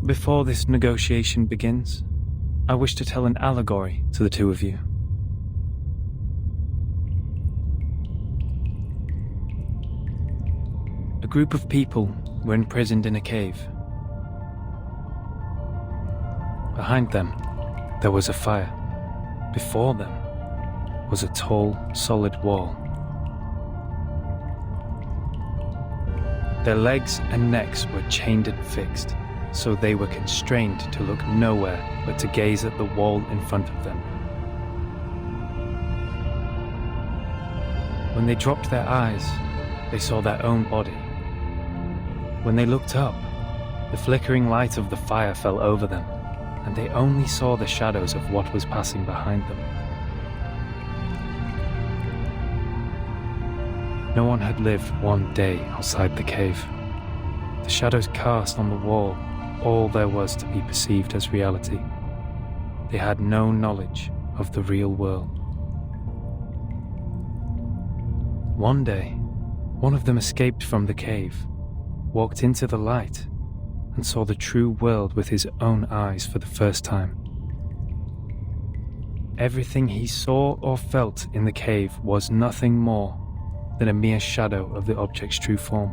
Before this negotiation begins, I wish to tell an allegory to the two of you. A group of people were imprisoned in a cave. Behind them, there was a fire. Before them was a tall, solid wall. Their legs and necks were chained and fixed, so they were constrained to look nowhere but to gaze at the wall in front of them. When they dropped their eyes, they saw their own body. When they looked up, the flickering light of the fire fell over them, and they only saw the shadows of what was passing behind them. No one had lived one day outside the cave. The shadows cast on the wall all there was to be perceived as reality. They had no knowledge of the real world. One day, one of them escaped from the cave, walked into the light, and saw the true world with his own eyes for the first time. Everything he saw or felt in the cave was nothing more than a mere shadow of the object's true form.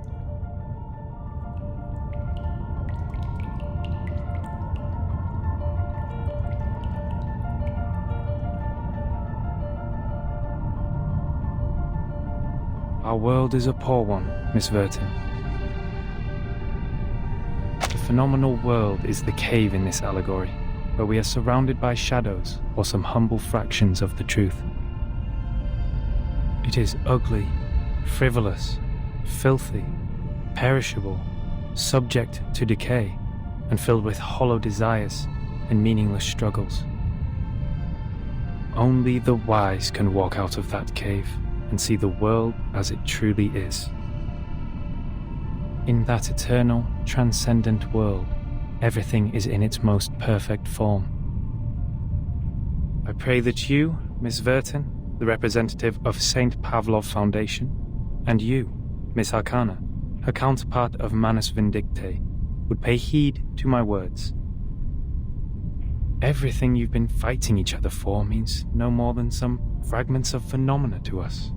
Our world is a poor one, Miss Vertin. The phenomenal world is the cave in this allegory, where we are surrounded by shadows or some humble fractions of the truth. It is ugly, frivolous, filthy, perishable, subject to decay, and filled with hollow desires and meaningless struggles. Only the wise can walk out of that cave and see the world as it truly is. In that eternal, transcendent world, everything is in its most perfect form. I pray that you, Miss Vertin, the representative of St. Pavlov Foundation, and you, Miss Arcana, her counterpart of Manus Vindicte, would pay heed to my words. Everything you've been fighting each other for means no more than some fragments of phenomena to us.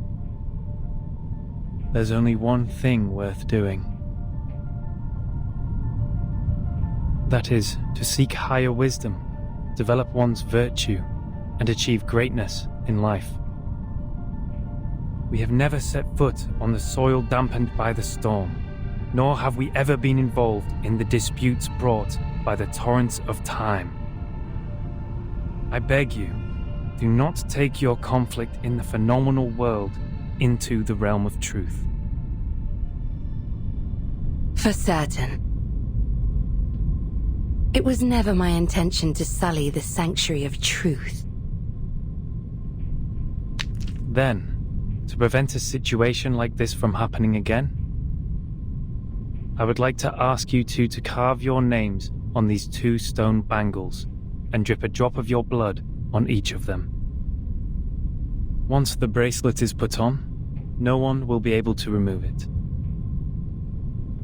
There's only one thing worth doing. That is, to seek higher wisdom, develop one's virtue, and achieve greatness in life. We have never set foot on the soil dampened by the storm, nor have we ever been involved in the disputes brought by the torrents of time. I beg you, do not take your conflict in the phenomenal world into the realm of truth. For certain. It was never my intention to sully the sanctuary of truth. Then, to prevent a situation like this from happening again, I would like to ask you two to carve your names on these 2 stone bangles and drip a drop of your blood on each of them. Once the bracelet is put on, no one will be able to remove it.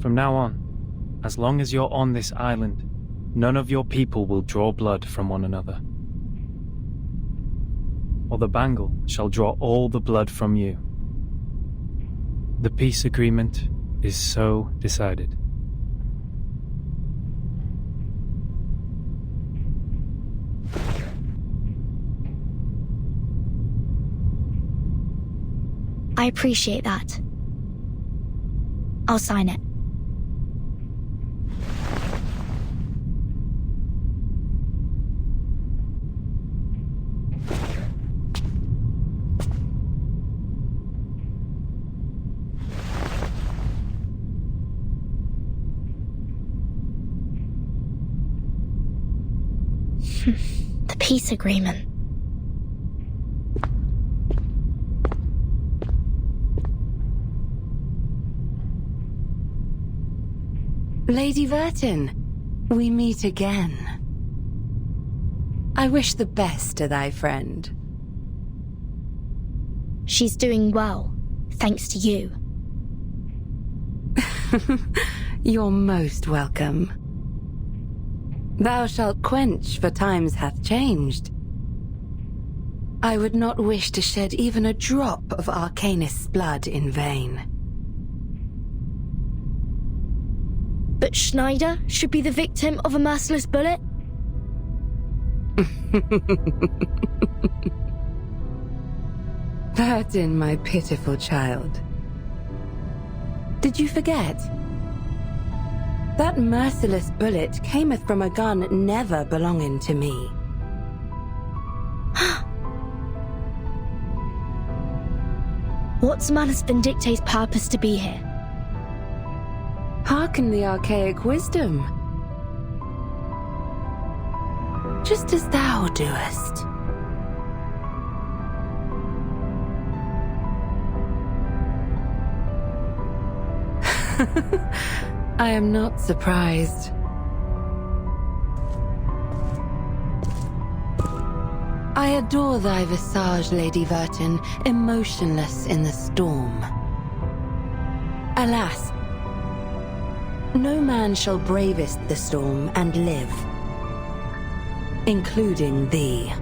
From now on, as long as you're on this island, none of your people will draw blood from one another. Or the bangle shall draw all the blood from you. The peace agreement is so decided. I appreciate that. I'll sign it. The peace agreement. Lady Vertin, we meet again. I wish the best to thy friend. She's doing well, thanks to you. You're most welcome. Thou shalt quench, for times hath changed. I would not wish to shed even a drop of Arcanist's blood in vain. But Schneider should be the victim of a merciless bullet? Burton, my pitiful child. Did you forget? That merciless bullet cameth from a gun never belonging to me. What's Manus Vindicte's purpose to be here? Hearken the archaic wisdom. Just as thou doest. I am not surprised. I adore thy visage, Lady Verton, emotionless in the storm. Alas, no man shall bravest the storm and live, including thee.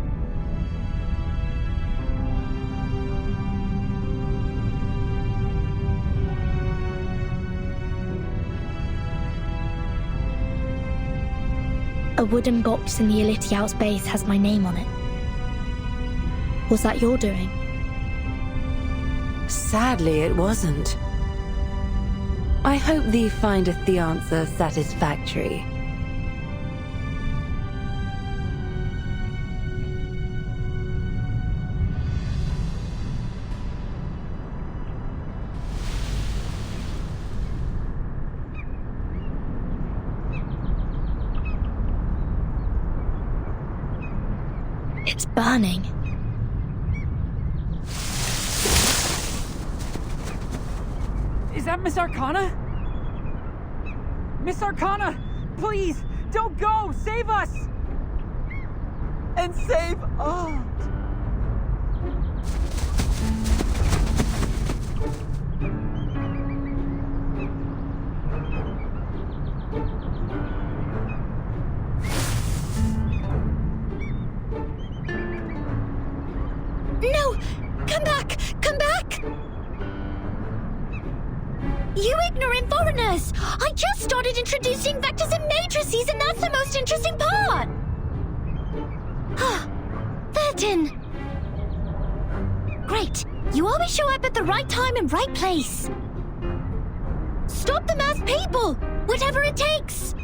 A wooden box in the Elite Out's base has my name on it. Was that your doing? Sadly, it wasn't. I hope thee findeth the answer satisfactory. It's burning. Is that Miss Arcana? Miss Arcana, please, don't go! Save us! And save us! No! Come back! Come back! You ignorant foreigners! I just started introducing vectors and matrices, and that's the most interesting part! Verton! Great! You always show up at the right time and right place! Stop the masked people! Whatever it takes!